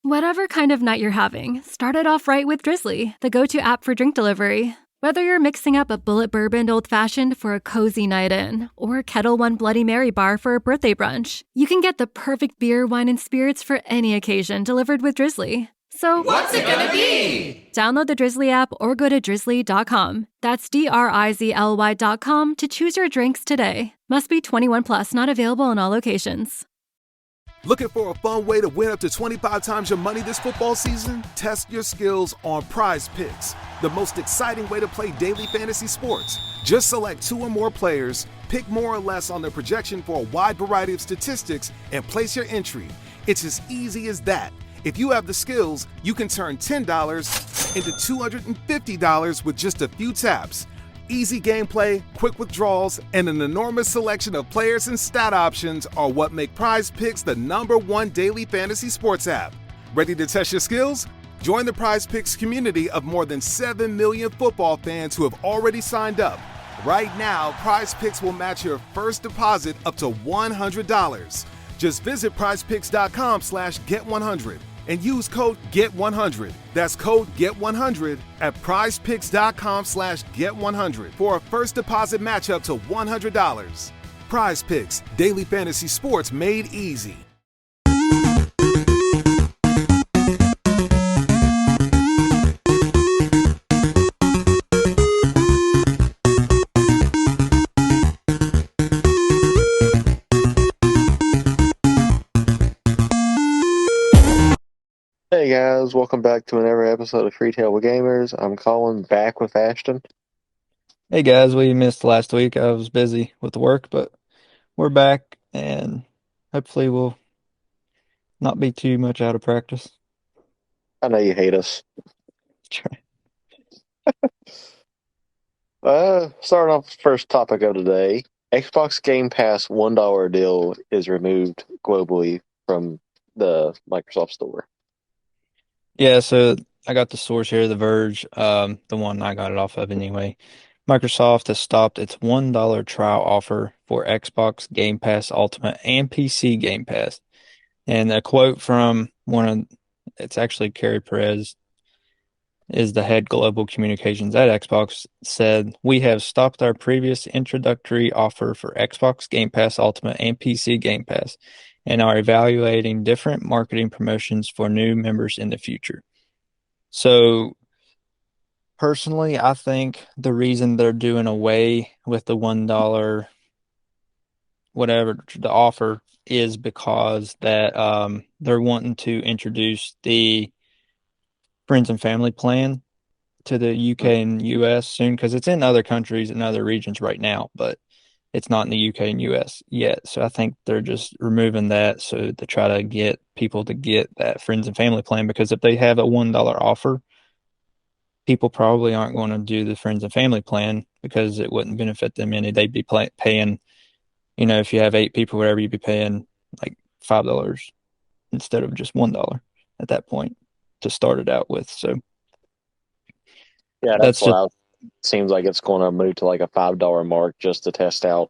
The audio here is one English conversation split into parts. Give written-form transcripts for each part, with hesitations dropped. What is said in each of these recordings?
Whatever kind of night you're having, start it off right with Drizzly, the go-to app for drink delivery. Whether you're mixing up a bullet bourbon old-fashioned for a cozy night in, or Kettle One Bloody Mary bar for a birthday brunch, you can get the perfect beer, wine, and spirits for any occasion delivered with Drizzly. So, what's it gonna be? Download the Drizzly app or go to drizzly.com. That's DRIZLY.com to choose your drinks today. Must be 21 plus, not available in all locations. Looking for a fun way to win up to 25 times your money this football season? Test your skills on Prize Picks, the most exciting way to play daily fantasy sports. Just select 2 or more players, pick more or less on their projection for a wide variety of statistics, and place your entry. It's as easy as that. If you have the skills, you can turn $10 into $250 with just a few taps. Easy gameplay, quick withdrawals, and an enormous selection of players and stat options are what make Prize Picks the #1 daily fantasy sports app. Ready to test your skills? Join the Prize Picks community of more than 7 million football fans who have already signed up. Right now, Prize Picks will match your first deposit up to $100. Just visit prizepicks.com/get100 and use code GET100. That's code GET100 at prizepicks.com/get100 for a first deposit match up to $100. Prize Picks, daily fantasy sports made easy. Hey guys, welcome back to another episode of Free Table Gamers. I'm Colin, back with Ashton. Hey guys, we missed last week. I was busy with work, but we're back and hopefully we'll not be too much out of practice. I know you hate us. Starting off with the first topic of today, Xbox Game Pass $1 deal is removed globally from the Microsoft Store. Yeah, so I got the source here, The Verge, the one I got it off of anyway. Microsoft has stopped its $1 trial offer for Xbox Game Pass Ultimate and PC Game Pass. And a quote from it's actually Carrie Perez, is the head global communications at Xbox, said, "We have stopped our previous introductory offer for Xbox Game Pass Ultimate and PC Game Pass and are evaluating different marketing promotions for new members in the future." So personally, I think the reason they're doing away with the $1 whatever the offer is because that they're wanting to introduce the friends and family plan to the UK and US soon, because it's in other countries and other regions right now, but it's not in the UK and US yet. So I think they're just removing that so to try to get people to get that friends and family plan, because if they have a $1 offer, people probably aren't going to do the friends and family plan because it wouldn't benefit them any. They'd be paying, if you have 8 people, whatever, you'd be paying like $5 instead of just $1 at that point to start it out with. So Yeah, that's just, seems like it's going to move to like a $5 mark just to test out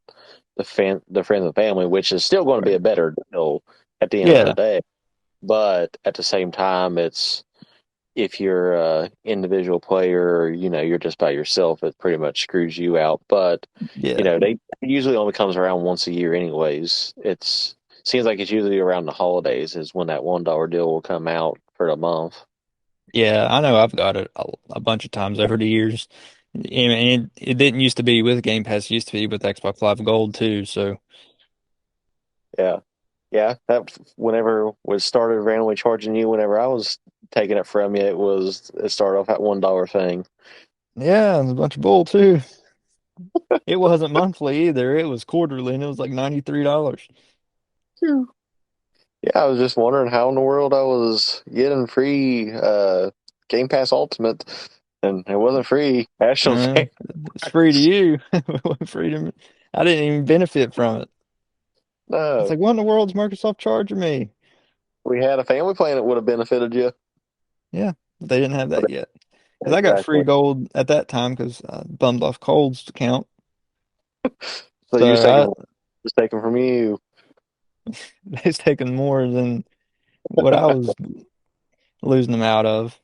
the friends and family, which is still going to be a better deal at the end of the day. But at the same time, it's if you're a individual player, you're just by yourself, it pretty much screws you out. But they usually only comes around once a year, anyways. Seems like it's usually around the holidays is when that $1 deal will come out for the month. Yeah, I know I've got it a bunch of times over the years. And it didn't used to be with Game Pass, it used to be with Xbox Live Gold too. So yeah, that whenever was started randomly charging you, whenever I was taking it from you, it started off at $1 thing. yeah, and a bunch of bull too. It wasn't monthly either; it was quarterly, and it was like $93. Yeah, I was just wondering how in the world I was getting free Game Pass Ultimate, and it wasn't free. Actually, it's free to you. It wasn't free to me. I didn't even benefit from it. no. It's like, what in the world is Microsoft charging me? We had a family plan that would have benefited you. Yeah, but they didn't have that yet. Because I got Exactly. free gold at that time because I bummed off Cold's account. So you're just taking from you. They've taken more than what I was losing them out of.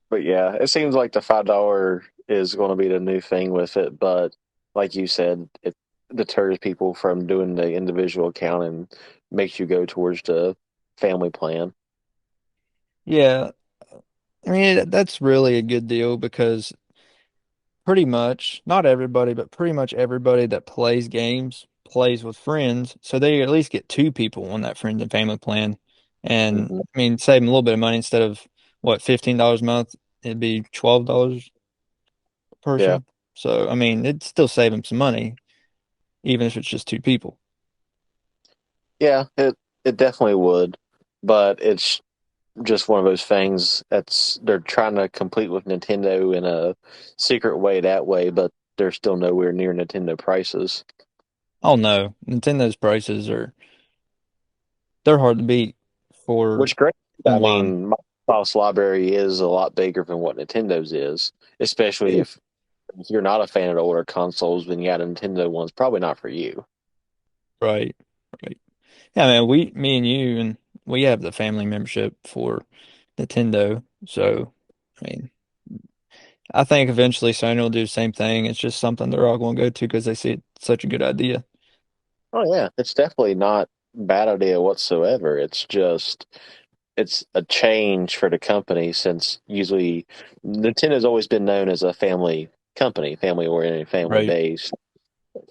But yeah, it seems like the $5 is going to be the new thing with it. But like you said, it deters people from doing the individual account and makes you go towards the family plan. Yeah, I mean that's really a good deal because pretty much, not everybody, but pretty much everybody that plays games plays with friends, so they at least get two people on that friends and family plan. And Hmm. I mean, save them a little bit of money instead of what, $15 a month, it'd be $12 a Yeah, person. So I mean, it'd still save them some money, even if it's just two people. yeah, it definitely would. But it's just one of those things that's they're trying to complete with Nintendo in a secret way that way, but they're still nowhere near Nintendo prices. Oh no, Nintendo's prices are they're hard to beat for Which great. I online. mean, Microsoft's library is a lot bigger than what Nintendo's is, especially if you're not a fan of the older consoles, then yeah, the Nintendo one's probably not for you. Right, right. Yeah, man, me and you, and we have the family membership for Nintendo. So, I mean, I think eventually Sony will do the same thing. It's just something they're all going to go to because they see it's such a good idea. Oh yeah, it's definitely not a bad idea whatsoever. It's just it's a change for the company since usually Nintendo's always been known as a family company, family oriented, family Right, based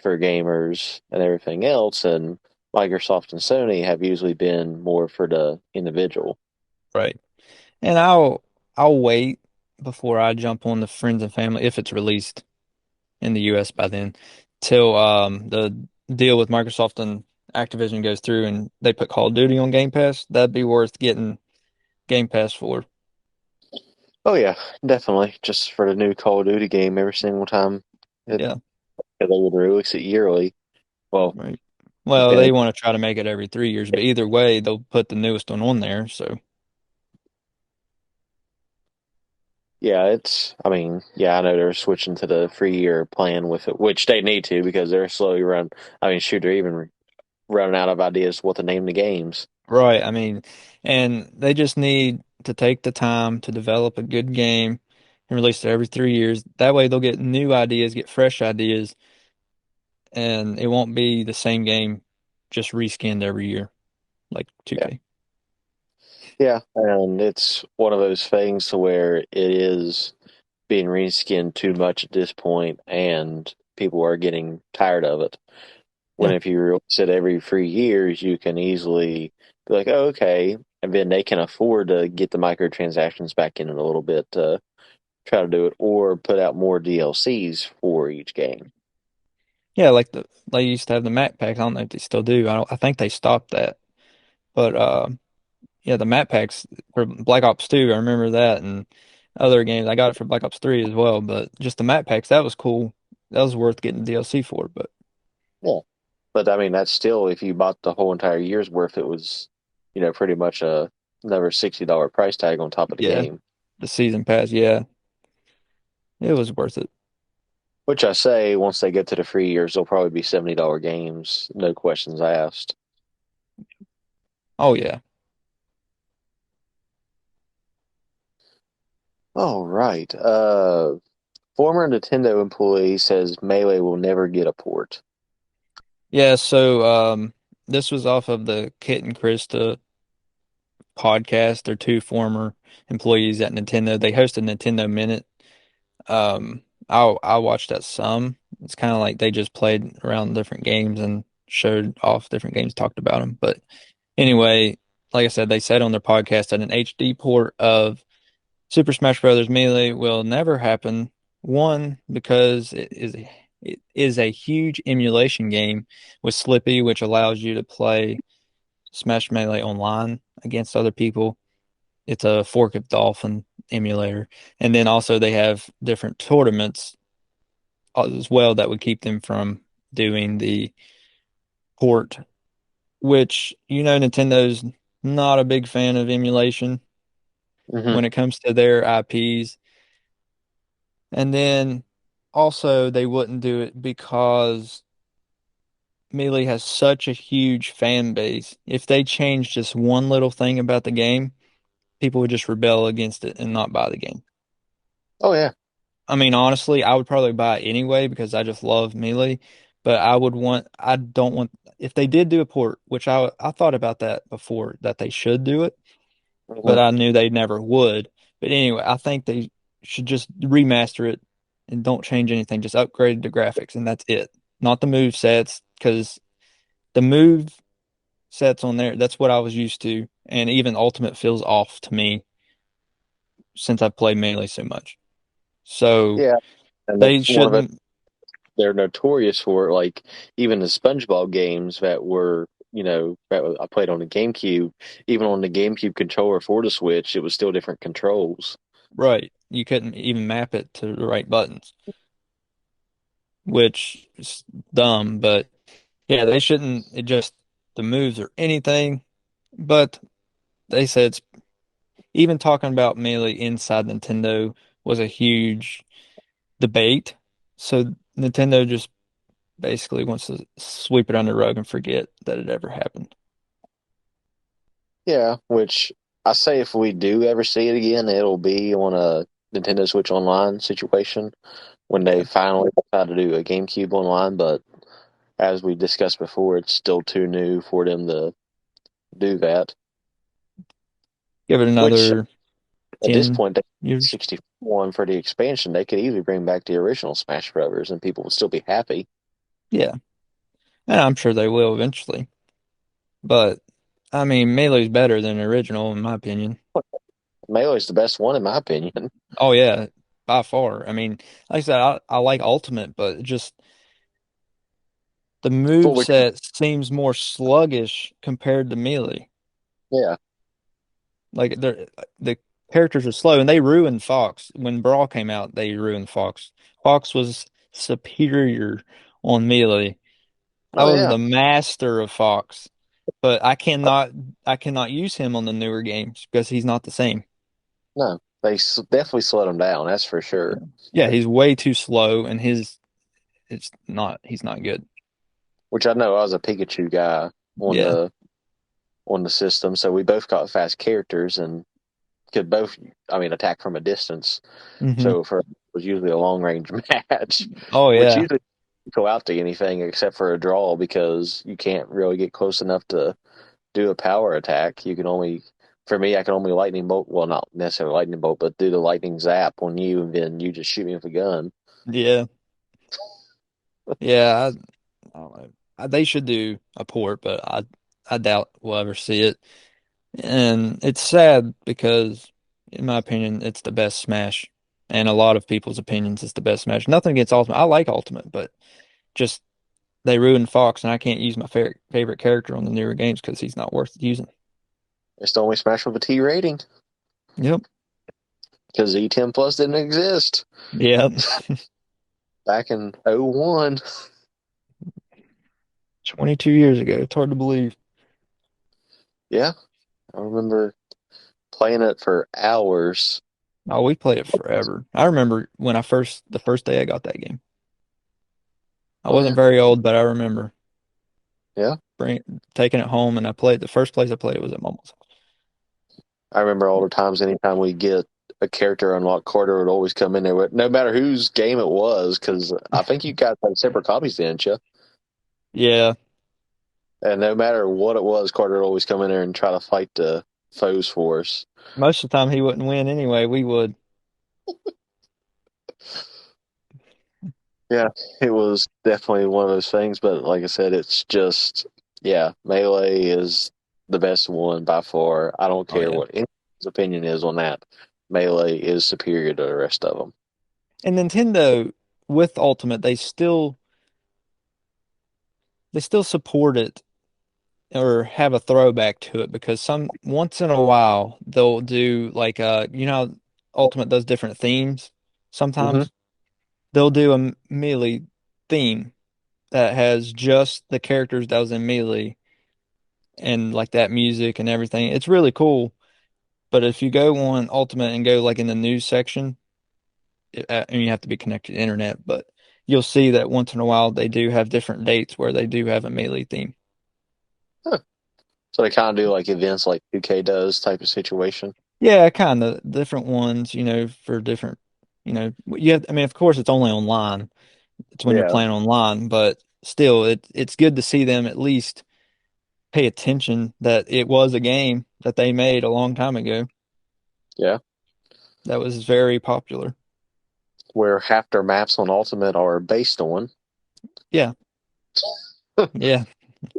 for gamers and everything else, and Microsoft and Sony have usually been more for the individual. right. And I'll wait before I jump on the Friends and Family if it's released in the US by then till the deal with Microsoft and Activision goes through and they put Call of Duty on Game Pass. That'd be worth getting Game Pass for. Oh yeah, definitely. Just for the new Call of Duty game every single time it Yeah, they would release it yearly. Well, right. Well, they depending. want to try to make it every 3 years, but either way, they'll put the newest one on there. So, Yeah, it's. I mean, yeah, I know they're switching to the 3 year plan with it, which they need to because they're slowly run. I mean, shoot, they're even running out of ideas what to name the games. right. I mean, and they just need to take the time to develop a good game and release it every 3 years. That way, they'll get new ideas, get fresh ideas, and it won't be the same game just reskinned every year like Yeah, 2K. yeah, and it's one of those things to where it is being reskinned too much at this point, and people are getting tired of it. When Yeah. if you release it every 3 years, you can easily be like, oh, okay, and then they can afford to get the microtransactions back in it a little bit to try to do it, or put out more DLCs for each game. Yeah, like they used to have the map packs. I don't know if they still do. I think they stopped that. But yeah, the map packs for Black Ops 2, I remember that, and other games. I got it for Black Ops 3 as well, but just the map packs, that was cool. That was worth getting DLC for, but Yeah, but I mean, that's still if you bought the whole entire year's worth, it was, pretty much another $60 price tag on top of the yeah, game. the season pass, yeah, it was worth it. Which I say, once they get to the 3 years, they'll probably be $70 games, no questions asked. Oh yeah. All right. Former Nintendo employee says Melee will never get a port. Yeah, so this was off of the Kit and Krista podcast. They're two former employees at Nintendo. They hosted Nintendo Minute. I watched that some. It's kind of like they just played around different games and showed off different games, talked about them. But anyway, like I said, they said on their podcast that an HD port of Super Smash Bros. Melee will never happen. One, because it is a huge emulation game with Slippy, which allows you to play Smash Melee online against other people. It's a Fork of Dolphin emulator. And then also they have different tournaments as well that would keep them from doing the port, which, Nintendo's not a big fan of emulation Hmm. when it comes to their IPs. And then also they wouldn't do it because Melee has such a huge fan base. If they change just one little thing about the game, people would just rebel against it and not buy the game. Oh yeah. I mean, honestly, I would probably buy it anyway because I just love Melee. But I don't want, if they did do a port, which I thought about that before, that they should do it, but Mhm. I knew they never would. But anyway, I think they should just remaster it and don't change anything. Just upgrade the graphics and that's it. Not the move sets, because the move sets on there, that's what I was used to. And even Ultimate feels off to me since I've played Melee so much. So Yeah, and that's they one of it. shouldn't, They're notorious for it. Like even the SpongeBob games that were, I played on the GameCube. Even on the GameCube controller for the Switch, it was still different controls. right. You couldn't even map it to the right buttons, which is dumb. But yeah, they shouldn't adjust the moves or anything. But they said even talking about Melee inside Nintendo was a huge debate. So Nintendo just basically wants to sweep it under the rug and forget that it ever happened. Yeah, which I say if we do ever see it again, it'll be on a Nintendo Switch Online situation when they Yeah. finally decide to do a GameCube Online. But as we discussed before, it's still too new for them to do that. Give it Which another at this 10 point, they years. 61 for the expansion. They could easily bring back the original Smash Brothers, and people would still be happy. Yeah. And I'm sure they will eventually. But I mean, Melee's better than the original in my opinion. Melee's the best one, in my opinion. Oh yeah, by far. I mean, like I said, I like Ultimate, but just the move Fully, set seems more sluggish compared to Melee. yeah. Like the characters are slow, and they ruined Fox. When Brawl came out, they ruined Fox. Fox was superior on Melee. I Oh, was yeah. the master of Fox, but I cannot use him on the newer games because he's not the same. No, they definitely slowed him down. That's for sure. Yeah, he's way too slow, and he's not good. Which I know I was a Pikachu guy on Yeah. the system, so we both got fast characters and could both, I mean, attack from a distance. Hmm. So it was usually a long range match, Oh which yeah. usually go out to anything except for a draw because you can't really get close enough to do a power attack. You can only, for me, I can only lightning bolt. Well, not necessarily lightning bolt, but do the lightning zap on you, and then you just shoot me with a gun. Yeah. Yeah. I don't know. They should do a port, but I doubt we'll ever see it. And it's sad because, in my opinion, it's the best Smash. And a lot of people's opinions, it's the best Smash. Nothing against Ultimate. I like Ultimate, but just they ruined Fox, and I can't use my favorite character on the newer games because he's not worth using. It's the only Smash with a T rating Yep. because E10 Plus didn't exist Yep. back in '01. 22 years ago. It's hard to believe. Yeah, I remember playing it for hours. Oh, we played it forever. I remember when the first day I got that game. I Oh wasn't yeah, very old, but I remember yeah. bring, taking it home and I played. The first place I played it was at Mama's. I remember all the times. Anytime we get a character unlocked, Carter would always come in there with, no matter whose game it was, because I think you guys had separate copies, didn't you? Yeah, And no matter what it was, Carter would always come in there and try to fight the foes for us. most of the time he wouldn't win anyway. We would. Yeah, it was definitely one of those things. But like I said, it's just, yeah, Melee is the best one by far. I don't Oh care yeah. what anyone's opinion is on that. Melee is superior to the rest of them. And Nintendo with Ultimate, they still support it or have a throwback to it because some once in a while they'll do like how Ultimate does different themes. Hmm. Sometimes they'll do a Melee theme that has just the characters that was in Melee and like that music and everything. It's really cool. But if you go on Ultimate and go like in the news section, and you have to be connected to the internet, but you'll see that once in a while they do have different dates where they do have a Melee theme. Huh. So they kind of do like events like 2K does type of situation. Yeah, kind of different ones, for different, I mean, of course, it's only online. It's when you're Yeah, playing online, but still, it's good to see them at least pay attention that it was a game that they made a long time ago yeah. that was very popular. Where half their maps on Ultimate are based on. Yeah, yeah.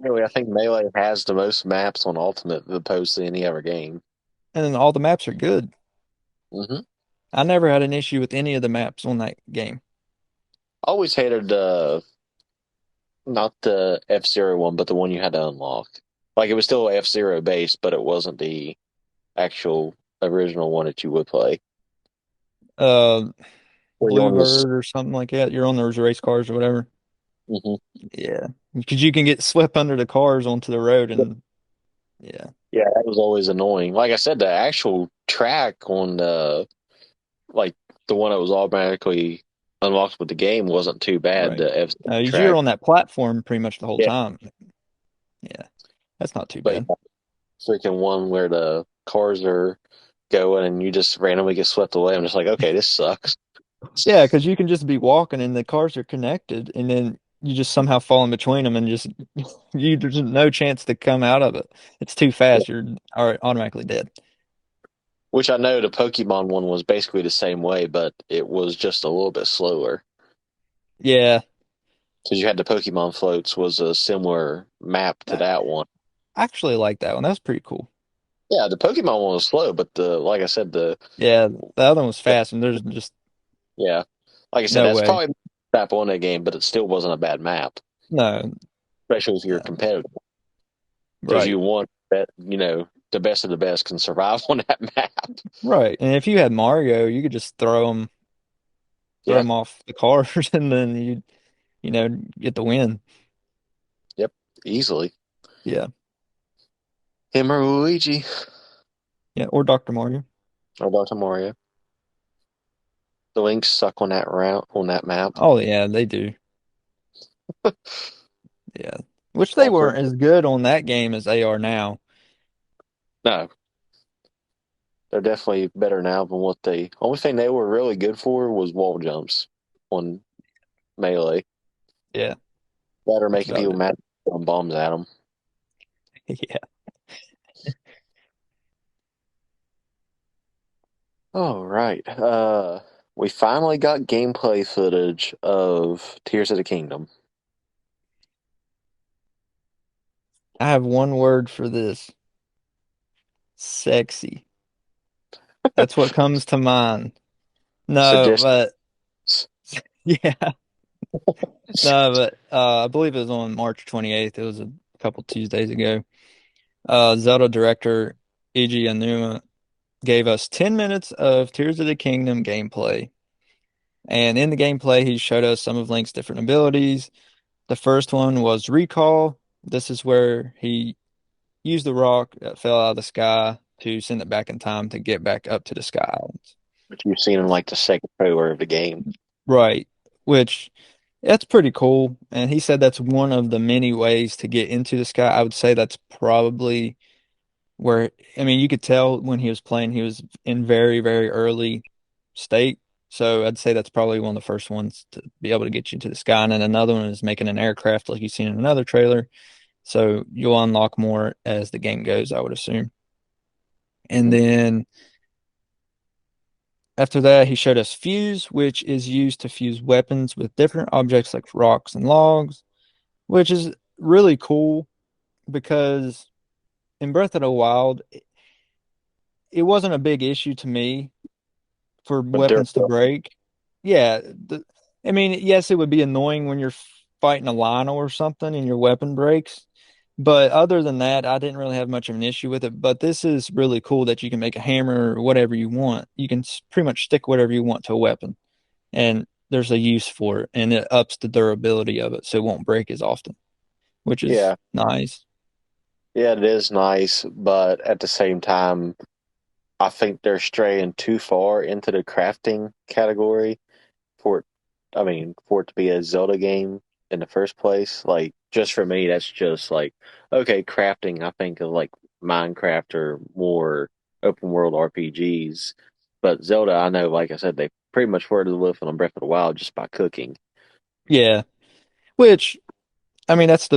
Really, I think Melee has the most maps on Ultimate as opposed to any other game. And then all the maps are good. Hmm. I never had an issue with any of the maps on that game. Always hated not the F-Zero one, but the one you had to unlock. Like it was still F-Zero based, but it wasn't the actual original one that you would play. Uh, Where you on this? Bluebird or something like that. You're on those race cars or whatever. Hmm. Yeah, because you can get swept under the cars onto the road, and yeah, Yeah, that was always annoying. Like I said, the actual track on like the one that was automatically unlocked with the game wasn't too bad. right. The F You're track, on that platform pretty much the whole yeah, time. Yeah, that's not too but bad. freaking one where the cars are going and you just randomly get swept away. I'm just like, okay, this sucks. Yeah, because you can just be walking and the cars are connected, and then you just somehow fall in between them and just there's no chance to come out of it. It's too Yeah. fast. You're automatically dead. Which I know the Pokemon one was basically the same way, but it was just a little bit slower Yeah, because you had the Pokemon floats was a similar map to I that one. actually like that one. That's pretty cool. Yeah, the Pokemon one was slow, but the like I said, Yeah, the other one was fast, and there's just yeah, like I said, no that's way. probably map on that game, but it still wasn't a bad map, No, especially if you're no, competitive, because right, you want that the best of the best can survive on that map. right. And if you had Mario, you could just throw Yeah, them off the cars, and then you get the win. yep, easily. Yeah, Him or Luigi yeah, or Dr. Mario. or Dr. Mario. The links suck on that route on that map. Oh yeah, they do. Yeah, which they Awkward. weren't as good on that game as they are now. No, they're definitely better now than what they. Only thing they were really good for was wall jumps on Melee. Yeah, Better that's making about people it. mad throwing bombs at them. Yeah. All right. We finally got gameplay footage of Tears of the Kingdom. I have one word for this. Sexy. That's what comes to mind. No, Suggest but yeah. No, but I believe it was on March 28th. It was a couple Tuesdays ago. Zelda director Eiji Aonuma gave us 10 minutes of Tears of the Kingdom gameplay. And in the gameplay, he showed us some of Link's different abilities. The first one was Recall. This is where he used the rock that fell out of the sky to send it back in time to get back up to the Sky Islands. what you've seen in like the second trailer of the game. Right, which that's pretty cool. And he said that's one of the many ways to get into the sky. I would say that's probably where, I mean, you could tell when he was playing, he was in very, very early state. So I'd say that's probably one of the first ones to be able to get you to the sky. And then another one is making an aircraft like you've seen in another trailer. So you'll unlock more as the game goes, I would assume. And Mhm. then after that, he showed us Fuse, which is used to fuse weapons with different objects like rocks and logs, which is really cool because in Breath of the Wild, it wasn't a big issue to me for But weapons to break. Yeah, I mean, yes, it would be annoying when you're fighting a Lionel or something and your weapon breaks. But other than that, I didn't really have much of an issue with it. But this is really cool that you can make a hammer or whatever you want. You can pretty much stick whatever you want to a weapon, and there's a use for it, and it ups the durability of it so it won't break as often, which is yeah, nice. yeah, it is nice, but at the same time, I think they're straying too far into the crafting category for it. I mean, for it to be a Zelda game in the first place. Like, just for me, that's just like okay, crafting. I think of like Minecraft or more open world RPGs. But Zelda, I know, like I said, they pretty much worded the lift on Breath of the Wild just by cooking. Yeah. Which, I mean, that's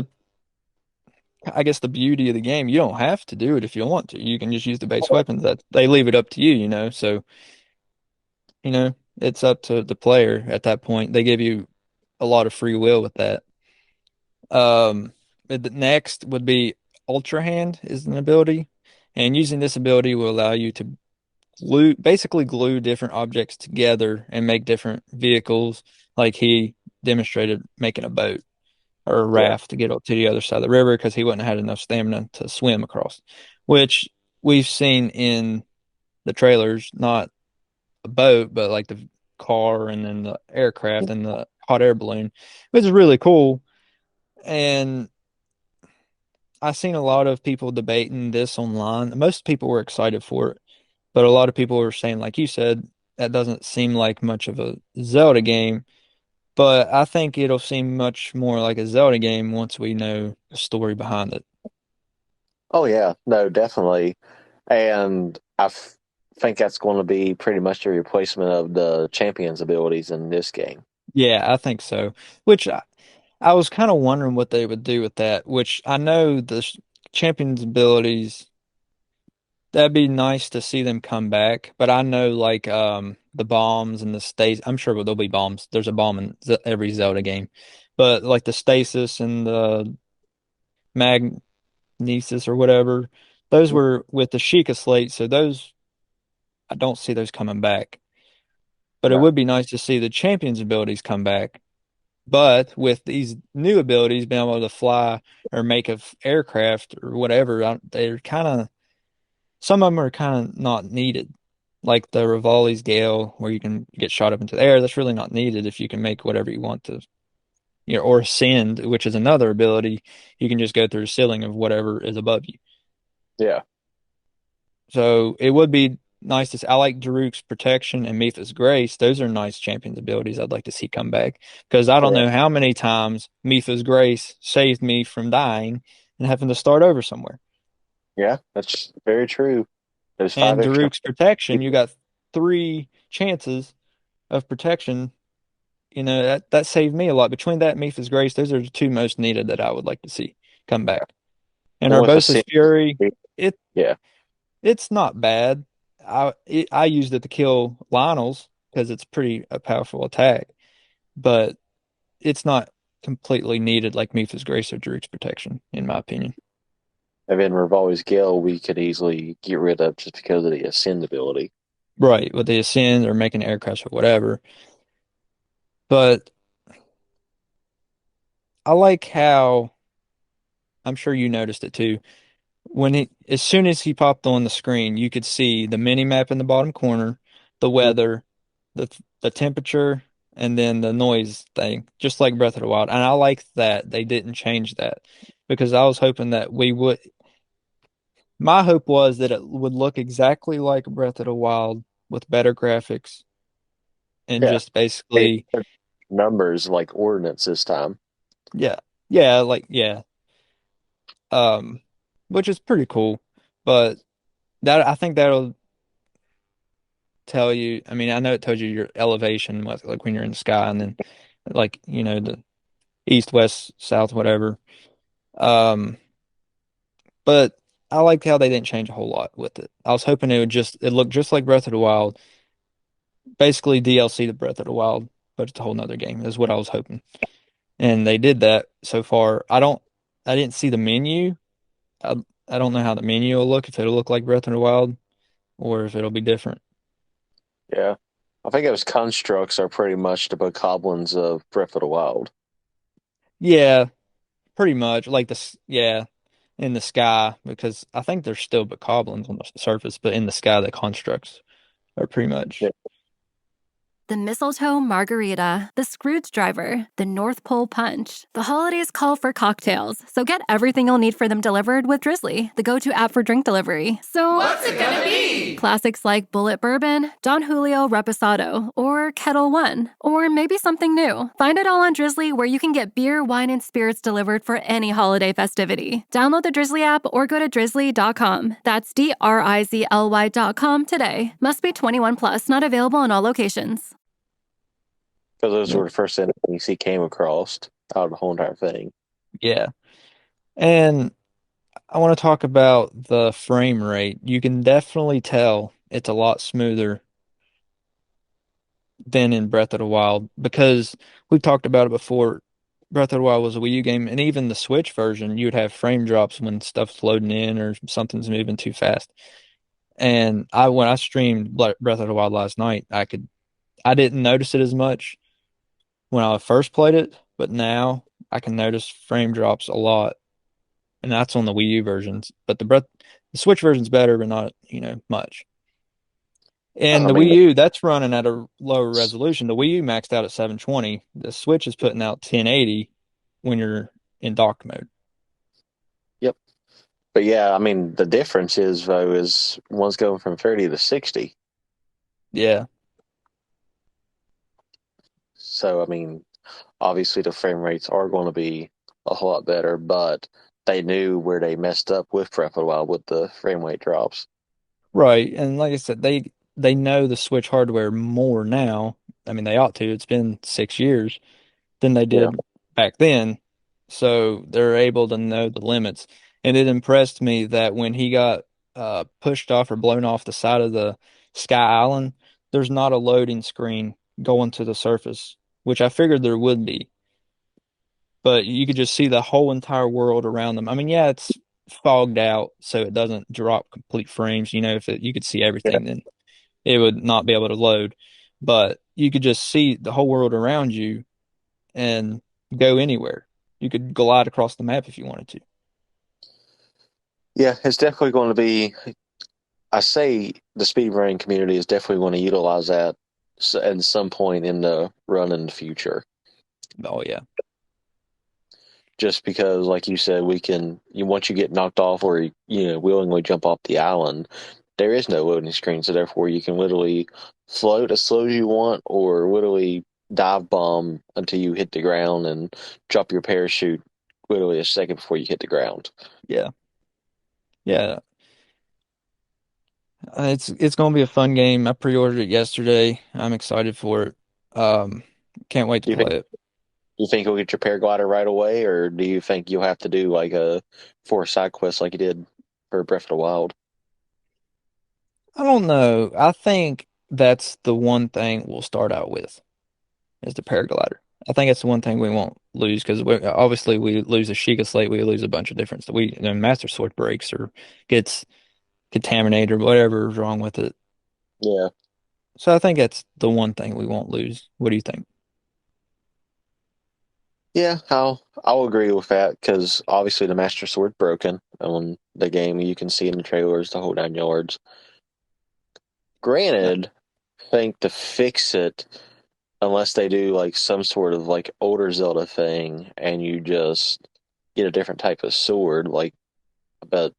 I guess the beauty of the game. You don't have to do it if you want to. You can just use the base weapons. That they leave it up to you, So, it's up to the player at that point. They give you a lot of free will with that. The next would be Ultra Hand is an ability, and using this ability will allow you to basically glue different objects together and make different vehicles, like he demonstrated making a boat or a Yeah. raft to get up to the other side of the river because he wouldn't have had enough stamina to swim across, which we've seen in the trailers, not a boat, but like the car and then the aircraft and the hot air balloon, which is really cool. And I've seen a lot of people debating this online. Most people were excited for it, but a lot of people were saying, like you said, that doesn't seem like much of a Zelda game. But I think it'll seem much more like a Zelda game once we know the story behind it. Oh yeah, no, definitely. And think that's going to be pretty much the replacement of the champion's abilities in this game. Yeah, I think so. Which I was kind of wondering what they would do with that, which I know the champion's abilities, that'd be nice to see them come back, but I know like the bombs and the stasis, I'm sure there'll be bombs. There's a bomb in every Zelda game. But like the stasis and the magnesis or whatever, those were with the Sheikah Slate, so those I don't see those coming back. But it Right. would be nice to see the champion's abilities come back. But with these new abilities, being able to fly or make a aircraft or whatever, they're kind of some of them are kind of not needed. Like the Rivali's Gale, where you can get shot up into the air. That's really not needed if you can make whatever you want to, or ascend, which is another ability. You can just go through the ceiling of whatever is above you. Yeah. So it would be nice to see. I like Daruk's Protection and Mipha's Grace. Those are nice champions abilities I'd like to see come back because I don't Yeah. know how many times Mipha's Grace saved me from dying and having to start over somewhere. Yeah, that's very true. There's five And extra. Daruk's Protection, you got three chances of protection. That saved me a lot. Between that and Mipha's Grace, those are the two most needed that I would like to see come back. And And with the Urbosa's sin, Fury, it yeah, it's not bad. I used it to kill Lionel's because it's pretty a powerful attack, but it's not completely needed like Mipha's Grace or Daruk's Protection, in my opinion. and then Rivali's Gale we could easily get rid of just because of the ascend ability. Right, with the Ascend or making aircrafts or whatever. But I like how I'm sure you noticed it too. As soon as he popped on the screen, you could see the mini map in the bottom corner, the weather, the temperature, and then the noise thing, just like Breath of the Wild. And I like that they didn't change that because I was hoping that we would. My hope was that it would look exactly like Breath of the Wild with better graphics and Yeah, just they basically, put numbers like ordnance this time. yeah, yeah, like yeah, um, which is pretty cool. But I think that'll tell you. I mean, I know it tells you your elevation, like when you're in the sky, and then like the east, west, south, whatever. Um, but I liked how they didn't change a whole lot with it. I was hoping it looked just like Breath of the Wild, basically DLC to Breath of the Wild, but it's a whole nother game is what I was hoping. And they did that so far. I didn't see the menu. I, I don't know how the menu will look, if it'll look like Breath of the Wild or if it'll be different. Yeah, I think those constructs are pretty much the bokoblins of Breath of the Wild. Yeah, pretty much like yeah, in the sky because I think there's still bokoblins on the surface, but in the sky the constructs are pretty Yeah, much The mistletoe margarita, the Scrooge driver, the North Pole punch. The holidays call for cocktails, so get everything you'll need for them delivered with Drizzly, the go-to app for drink delivery. So, What's it gonna be? classics like Bullet Bourbon, Don Julio Reposado, or Kettle One, or maybe something new. Find it all on Drizzly, where you can get beer, wine, and spirits delivered for any holiday festivity. Download the Drizzly app or go to drizzly.com. That's DRIZLY.com today. Must be 21 plus, not available in all locations. Because those were the first enemies he came across out of the whole entire thing. Yeah. And I want to talk about the frame rate. You can definitely tell it's a lot smoother than in Breath of the Wild because we've talked about it before. Breath of the Wild was a Wii U game, and even the Switch version, you would have frame drops when stuff's loading in or something's moving too fast. And when I streamed Breath of the Wild last night, I didn't notice it as much when I first played it, but now I can notice frame drops a lot, and that's on the Wii U versions. But the Switch version's better, but not, much. And I the mean, Wii U, that's running at a lower resolution. The Wii U maxed out at 720. The Switch is putting out 1080 when you're in dock mode. yep. But yeah, I mean, the difference is one's going from 30 to 60. Yeah, So, I mean, obviously the frame rates are going to be a whole lot better, but they knew where they messed up with Breath of the Wild with the frame rate drops. right. And like I said, they know the Switch hardware more now. I mean, they ought to. It's been 6 years than they Yeah. did back then. So they're able to know the limits. And it impressed me that when he got pushed off or blown off the side of the Sky Island, there's not a loading screen going to the surface, which I figured there would be. But you could just see the whole entire world around them. I mean, yeah, it's fogged out, so it doesn't drop complete frames. If you could see Yeah. everything, then it would not be able to load. But you could just see the whole world around you and go anywhere. You could glide across the map if you wanted to. Yeah, it's definitely going to be. I say the speedrunning community is definitely going to utilize that at some point in the run in the future. Oh yeah, Just because, like you said, once you get knocked off or willingly jump off the island, there is no loading screen, so therefore you can literally float as slow as you want, or literally dive bomb until you hit the ground and drop your parachute literally a second before you hit the ground. yeah, yeah. It's going to be a fun game. I pre-ordered it yesterday. I'm excited for it. Um, can't wait to Do you think play it. you think you'll get your paraglider right away, or do you think you'll have to do like a 4 side quest like you did for Breath of the Wild? I don't know. I think that's the one thing we'll start out with is the paraglider. I think it's the one thing we won't lose because obviously we lose a Sheikah Slate, we lose a bunch of different stuff. The Master Sword breaks or gets contaminated or whatever is wrong with it. Yeah. So I think that's the one thing we won't lose. What do you think? Yeah, I'll agree with that because obviously the Master Sword's broken on the game. You can see in the trailers the whole 9 yards. Granted, I think to fix it, unless they do like some sort of like older Zelda thing, and you just get a different type of sword, like about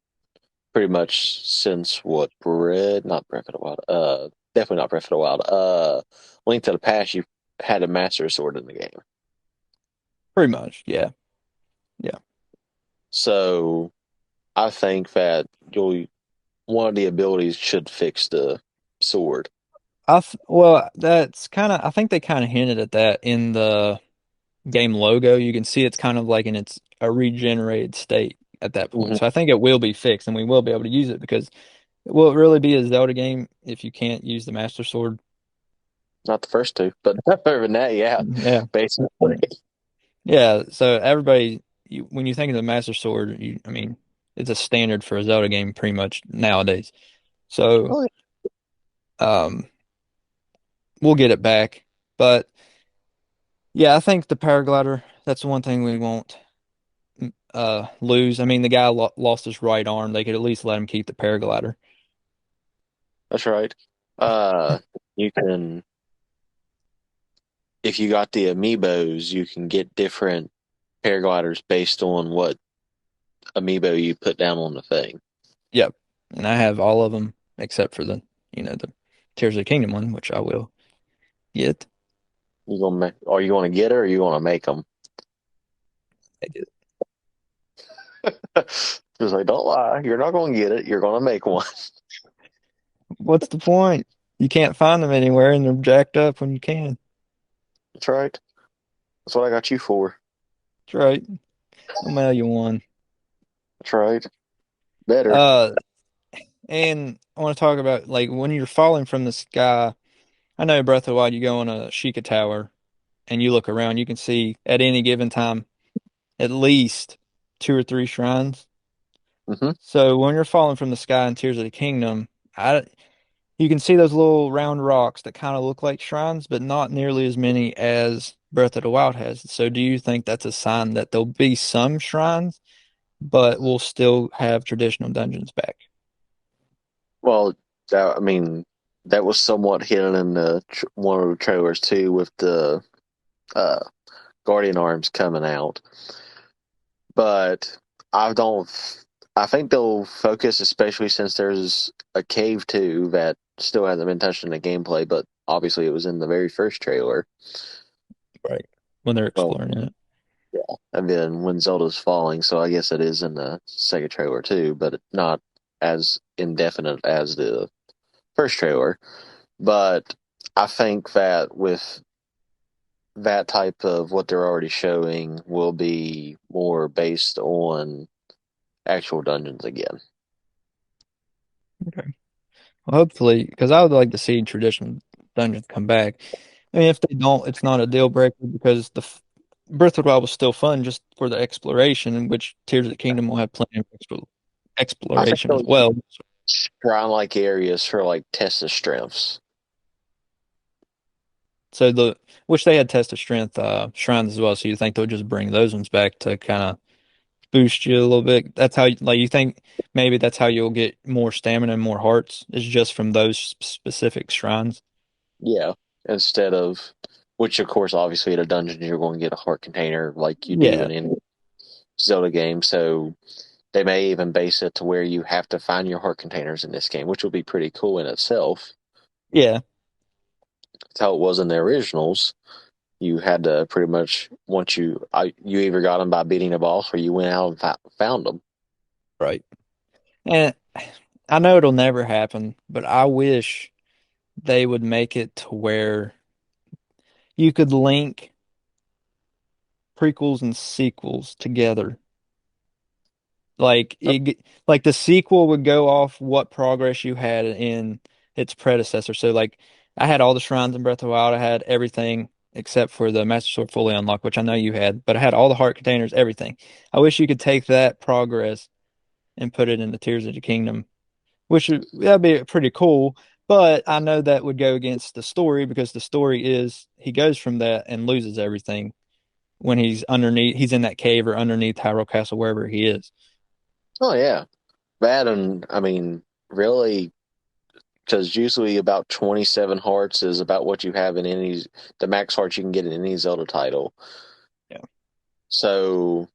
pretty much since what not Breath of the Wild, definitely not Breath of the Wild, Link to the Past, you had a Master Sword in the game. Pretty much, yeah. Yeah. So I think that one of the abilities should fix the sword. Well, I think they kind of hinted at that in the game logo. You can see it's kind of like in its a regenerated state at that point. Mhm. So I think it will be fixed and we will be able to use it because will it really be a Zelda game if you can't use the Master Sword? Not the first two, but other than that, yeah, Yeah. basically. Yeah. So when you think of the Master Sword, I mean, it's a standard for a Zelda game pretty much nowadays. So, Oh, um, we'll get it back. But yeah, I think the paraglider, that's the one thing we won't lose. I mean, the guy lo lost his right arm. They could at least let him keep the paraglider. that's right. Uh, you can. if you got the amiibos, you can get different paragliders based on what amiibo you put down on the thing. Yep. And I have all of them except for the Tears of the Kingdom one, which I will get. Are you gonna get it or are you gonna make them? I did. Just like, don't lie, you're not gonna get it. You're gonna make one. What's the point? You can't find them anywhere, and they're jacked up when you can. That's right. That's what I got you for. That's right. I'll mail you one. That's right. Better. Uh, and I want to talk about like when you're falling from the sky. I know Breath of the Wild, you go on a Sheikah Tower and you look around, you can see at any given time at least two or three shrines. Hmm. So when you're falling from the sky in Tears of the Kingdom, you can see those little round rocks that kind of look like shrines, but not nearly as many as Breath of the Wild has. So do you think that's a sign that there'll be some shrines, but we'll still have traditional dungeons back? Well, I mean, that was somewhat hidden in the one of the trailers too, with the uh, Guardian arms coming out. But I don't. I think they'll focus, especially since there's a cave too that still hasn't been touched in the gameplay, but obviously it was in the very first trailer. Right. When they're Well, exploring it. yeah, and then when Zelda's falling, so I guess it is in the second trailer too, but not as indefinite as the first trailer. But I think that with that type of what they're already showing will be more based on actual dungeons again. Okay. Well, hopefully, because I would like to see traditional dungeons come back. I mean, if they don't, it's not a deal breaker because Breath of the Wild was still fun just for the exploration, in which Tears of the Kingdom will have plenty of I think exploration as those well. shrine like areas for like test of strengths. So which they had test of strength shrines as well. So you think they'll just bring those ones back to kind of boost you a little bit? That's how like you think maybe that's how you'll get more stamina and more hearts is just from those specific shrines. Yeah. Instead of which of course obviously at a dungeon you're going to get a heart container like you do Yeah, in any Zelda game. So they may even base it to where you have to find your heart containers in this game, which will be pretty cool in itself. yeah, That's how it was in the originals. You had to pretty much once you either got them by beating a boss or you went out and found them. right. And I know it'll never happen, but I wish they would make it to where you could link prequels and sequels together. Like the sequel would go off what progress you had in its predecessor. So like I had all the shrines in Breath of the Wild. I had everything except for the Master Sword fully unlocked, which I know you had, but I had all the heart containers, everything. I wish you could take that progress and put it in the Tears of the Kingdom, that'd be pretty cool. But I know that would go against the story because the story is he goes from that and loses everything when he's in that cave or underneath Hyrule Castle, wherever he is. Oh yeah, that and I mean really because usually about 27 hearts is about what you have in any the max hearts you can get in any Zelda title. Yeah. So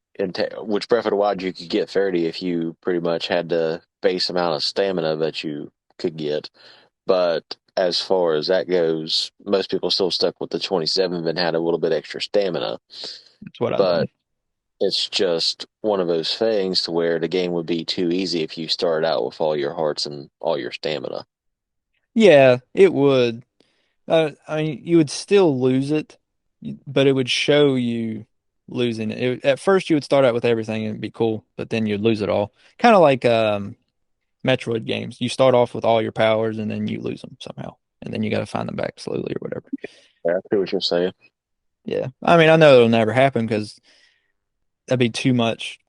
which Breath of the Wild you could get 30 if you pretty much had the base amount of stamina that you could get. But as far as that goes, most people still stuck with the 27 and had a little bit extra stamina. That's what I But did. it's just one of those things to where the game would be too easy if you started out with all your hearts and all your stamina. Yeah, it would. I mean, you would still lose it, but it would show you losing it. At first, you would start out with everything and it'd be cool, but then you'd lose it all. Kind of like Metroid games. You start off with all your powers and then you lose them somehow, and then you got to find them back slowly or whatever. Yeah, I see what you're saying. Yeah, I mean, I know it'll never happen because that'd be too much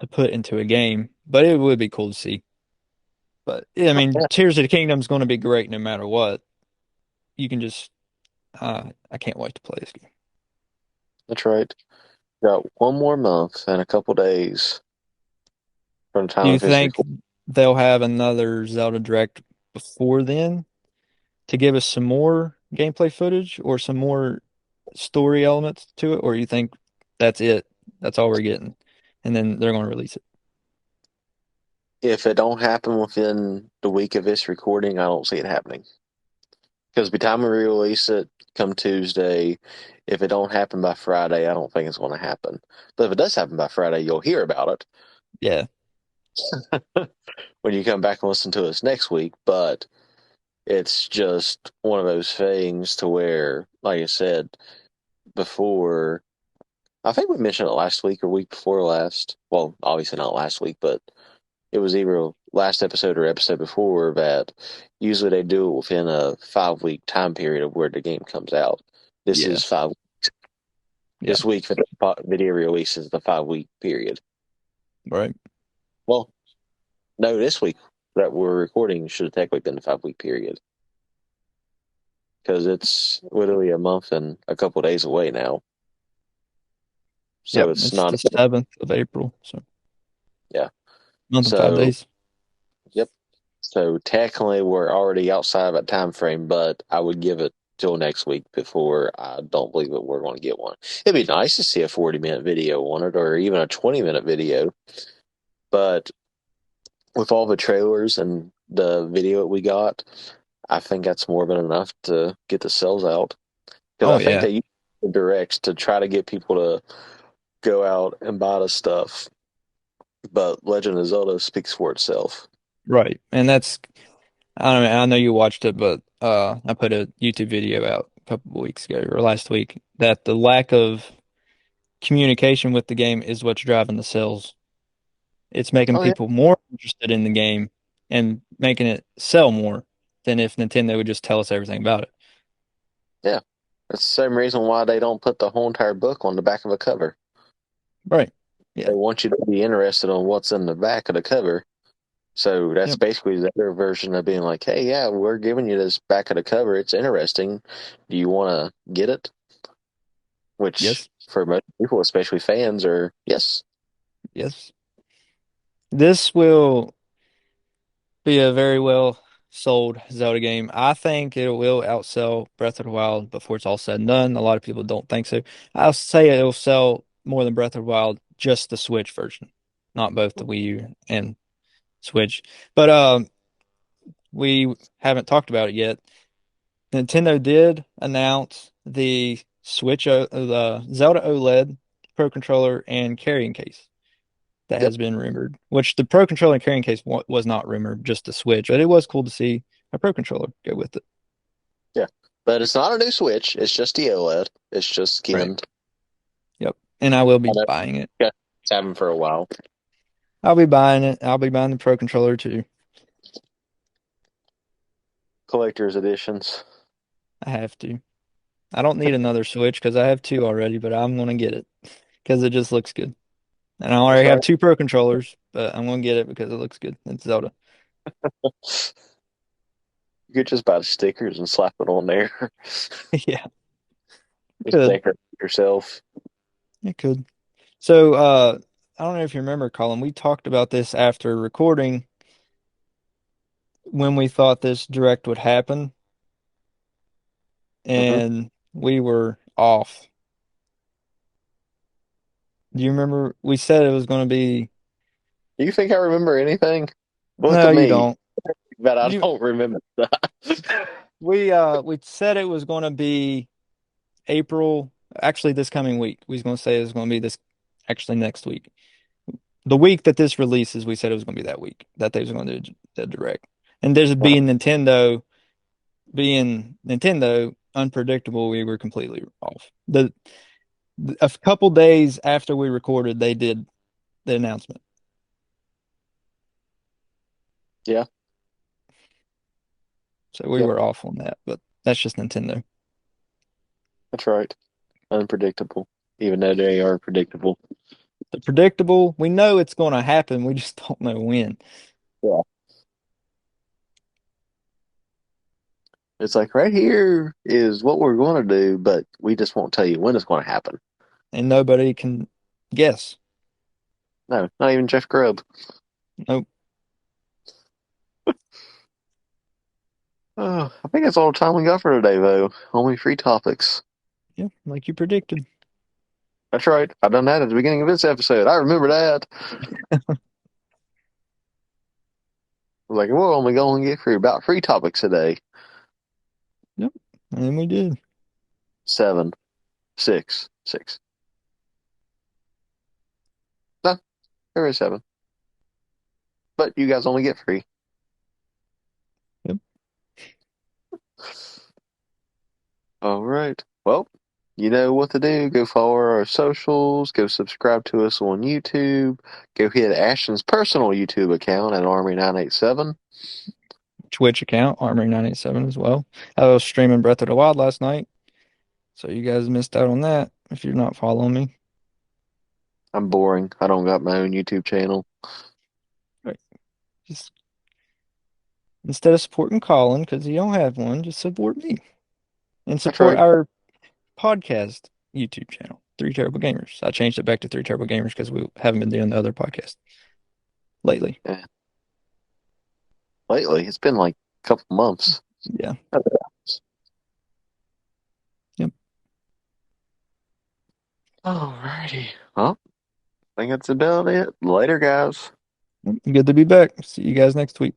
to put into a game, but it would be cool to see. But yeah, I mean, Yeah, Tears of the Kingdom is going to be great no matter what. You can just, I can't wait to play this game. that's right. Got one more month and a couple days from the Do time you of his think record. they'll have another Zelda Direct before then to give us some more gameplay footage or some more? story elements to it, or you think that's it? That's all we're getting, and then they're going to release it. If it don't happen within the week of this recording, I don't see it happening. Because by the time we release it, come Tuesday, if it don't happen by Friday, I don't think it's going to happen. But if it does happen by Friday, you'll hear about it Yeah, when you come back and listen to us next week. But it's just one of those things to where, like I said before, I think we mentioned it last week or week before last. Well, obviously not last week, but it was either last episode or episode before that usually they do it within a 5 week time period of where the game comes out. This yeah, is 5. yeah, This week for the video release is the 5 week period. right. Well, no, this week that we're recording should have technically been the 5 week period because it's literally a month and a couple of days away now. So Yep, it's it's not. the 7th of April, so Yeah. month and five So days. yep. So technically we're already outside of that time frame, but I would give it till next week before I don't believe that we're going to get one. It'd be nice to see a 40-minute video on it or even a 20-minute video. But with all the trailers and the video that we got, I think that's more than enough to get the sales out. Because Oh I think yeah, they use the directs to try to get people to go out and buy the stuff. But Legend of Zelda speaks for itself. right. And that's I don't know, I know you watched it, but I put a YouTube video out a couple of weeks ago or last week that the lack of communication with the game is what's driving the sales. It's making Oh yeah, people more interested in the game and making it sell more than if Nintendo would just tell us everything about it. yeah. That's the same reason why they don't put the whole entire book on the back of a cover. Right. Yeah. They want you to be interested on what's in the back of the cover. So that's Yep. basically their version of being like, hey, yeah, we're giving you this back of the cover. It's interesting. Do you want to get it? Which Yes. for most people, especially fans, are yes. Yes. This will be a very well sold Zelda game. I think it will outsell Breath of the Wild before it's all said and done. A lot of people don't think so. I'll say it'll sell more than Breath of the Wild, just the Switch version, not both the Wii U and Switch. But we haven't talked about it yet. Nintendo did announce the the Zelda OLED Pro Controller and carrying case that Yep. has been rumored, which the Pro Controller and carrying case was not rumored, just the Switch, but it was cool to see a Pro Controller go with it. Yeah. But it's not a new Switch. It's just the OLED. It's just Right. skinned. Yep. And I will I be know buying it. it's having for a while. I'll be buying it. I'll be buying the Pro Controller too. Collector's editions. I have to. I don't need another Switch because I have two already, but I'm gonna get it because it just looks good. And I That's already have right. two Pro Controllers, but I'm gonna get it because it looks good. It's Zelda. You could just buy the stickers and slap it on there. Yeah, Just good. decorate it yourself. It could. So, I don't know if you remember, Colin, we talked about this after recording when we thought this direct would happen, Hmm. and we were off. Do you remember? We said it was going to be. Do you think I remember anything? Look No, at you me. don't. But I You don't remember that. we said it was going to be April. Actually, this coming week. We was going to say it was going to be this. Actually, next week. The week that this releases, we said it was going to be that week that they was going to do the direct. And there's being Nintendo unpredictable, we were completely off. A couple days after we recorded, they did the announcement. Yeah. So we Yep. were off on that, but that's just Nintendo. That's right. Unpredictable. Even though they are predictable. The predictable, we know it's going to happen. We just don't know when. Yeah. It's like right here is what we're going to do, but we just won't tell you when it's going to happen. And nobody can guess. No, not even Jeff Grubb. Nope. Oh, I think that's all the time we got for today, though. Only 3 topics. Yeah, like you predicted. That's right. I done that at the beginning of this episode. I remember that. I was like, we're only going to get through about 3 topics a day. Yep. And we did. 7, 6, 6. No, there is 7. But you guys only get 3. Yep. All right. Well, you know what to do. Go follow our socials. Go subscribe to us on YouTube. Go hit Ashton's personal YouTube account at Army987. Twitch account, Armory987 as well. I was streaming Breath of the Wild last night. So you guys missed out on that if you're not following me. I'm boring. I don't got my own YouTube channel. Right. Just instead of supporting Colin because he don't have one, just support me. And support right. our podcast YouTube channel, Three Terrible Gamers. I changed it back to Three Terrible Gamers because we haven't been doing the other podcast lately. Yeah. Lately, it's been like a couple months. Yeah. Yep. Alrighty. Well, I think that's about it. Later, guys. Good to be back. See you guys next week.